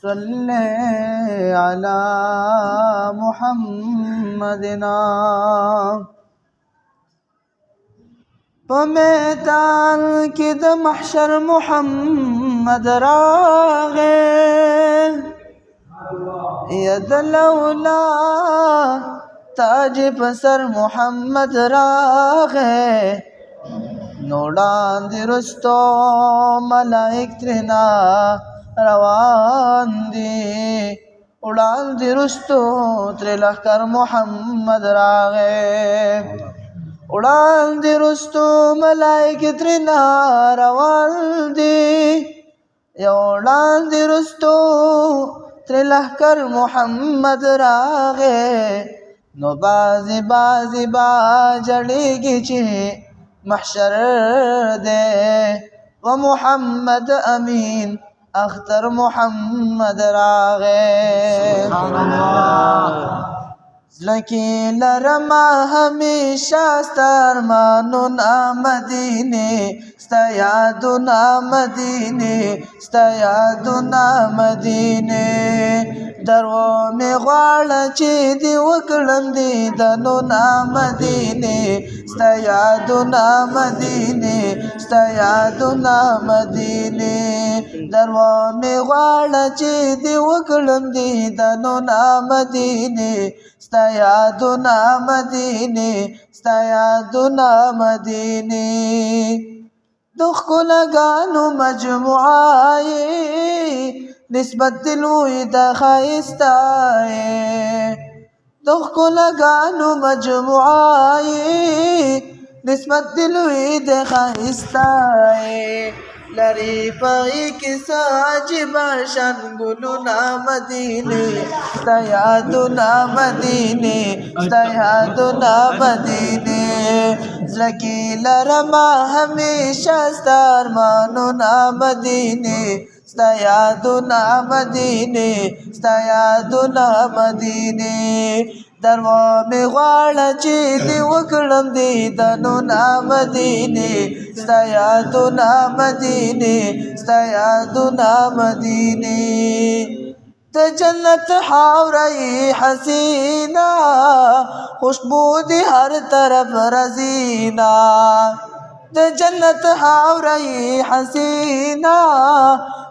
صل على محمدنا پمیدان کی د محشر محمد راغے ید لولا تاج پسر محمد راغے نوڑان دی رستو ملائک ترنا روان دی اڑان دی رستو تر لخکر محمد راغے اڑان دی رستو ملائک ترنا روان دی اڑان دی رستو تر لخکر محمد راغے نو بازی بازی با جڑیگی چی محشر دے و محمد امین اختر محمد راغے لکی لرما ہمیشہ ستارمانونا مدینے ستیادونا مدینے ستیادونا مدینے درو میں غواړه چې دی وکړم دیدنونا مدینے ستیادونا مدینے ستیادونا مدینے درو میں غواړه چې دی وکړم دیدنونا مدینے ستیادونا مدینے ستیادونا مدینے دخو لگانو مجموعائی نسبت دلوی دا خائستائی دخو لگانو مجموعائی نسبت دلوی دا خائستائی لری پائی کسا عجبا شان گلونا مدینے ستیادونا مدینے ستیادونا مدینے زلکی لرما ہمیشہ ستارمانونا مدینے ستیادونا مدینے ستیادونا مدینے درو میں غواړه چې دی وکړم دیدنونا مدینے ستیادونا مدینے ستیادونا مدینے د جنت حاورئی حسینہ خوشبو دی ہر طرف رزینہ د جنت حاورئی حسینہ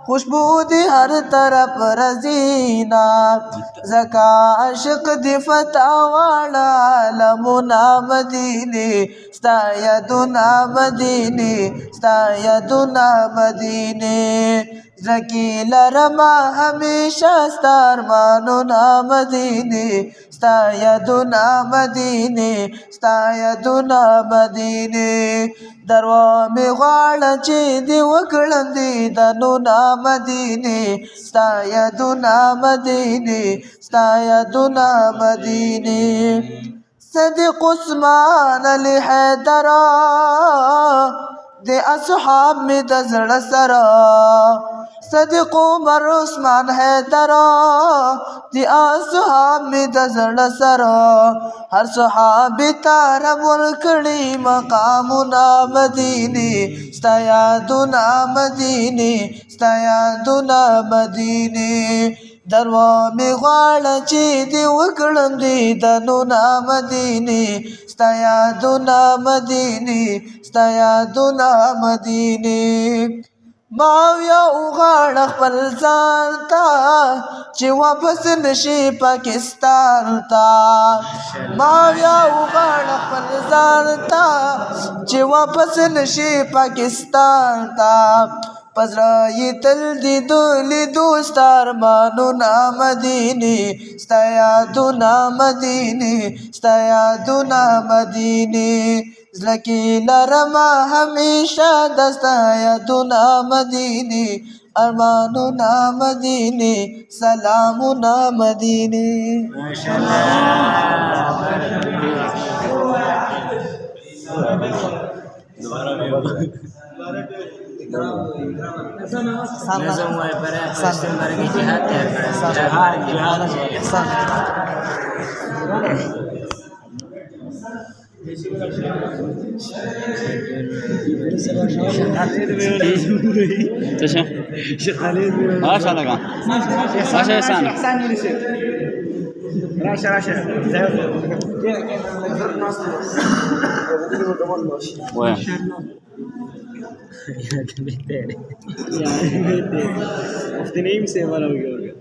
خوشبو دی ہر طرف رزینہ زکا عشق دی فتح والا عالمنا مدینے ستایدونا مدینے ستایدونا مدینے زکی لرما ہمیشہ ستارمانونا مدینے ستایدونا مدینے ستایدونا مدینے درو میں غواړه چې دی وکړم دیدنونا مدینے ستایدونا مدینے ستایدونا مدینے صدیق عثمان علی حیدرہ دے اصحاب میں د زړه سره صدیق عمر عثمان حیدرہ دی اصحاب میں د زړه سره ہر صحابی تارا ورکڑی مقامنا مدینے ستیادونا مدینے ستیادونا مدینے درو میں غواړه چې دی وکړم دیدنونا مدینے ستیادونا مدینے ستیادونا مدینے ماویا وغواړه خپل ځان ته چې واپس نشي پاکستان ته ماویا وغواړه خپل ځان ته چې واپس نشي پاکستان ته پزړه تل دی لیدو ستارمانونا مدینے ستیادونا مدینے ستیادونا مدینے زلکی لرما ہمیشہ دستایدونا مدینے ارمانونا مدینے سلامونا مدینے نظم وای پر احسان مرګ جهاد تیار کړی عشرة لقى عشرة سنة وين Usted nem sei falar o que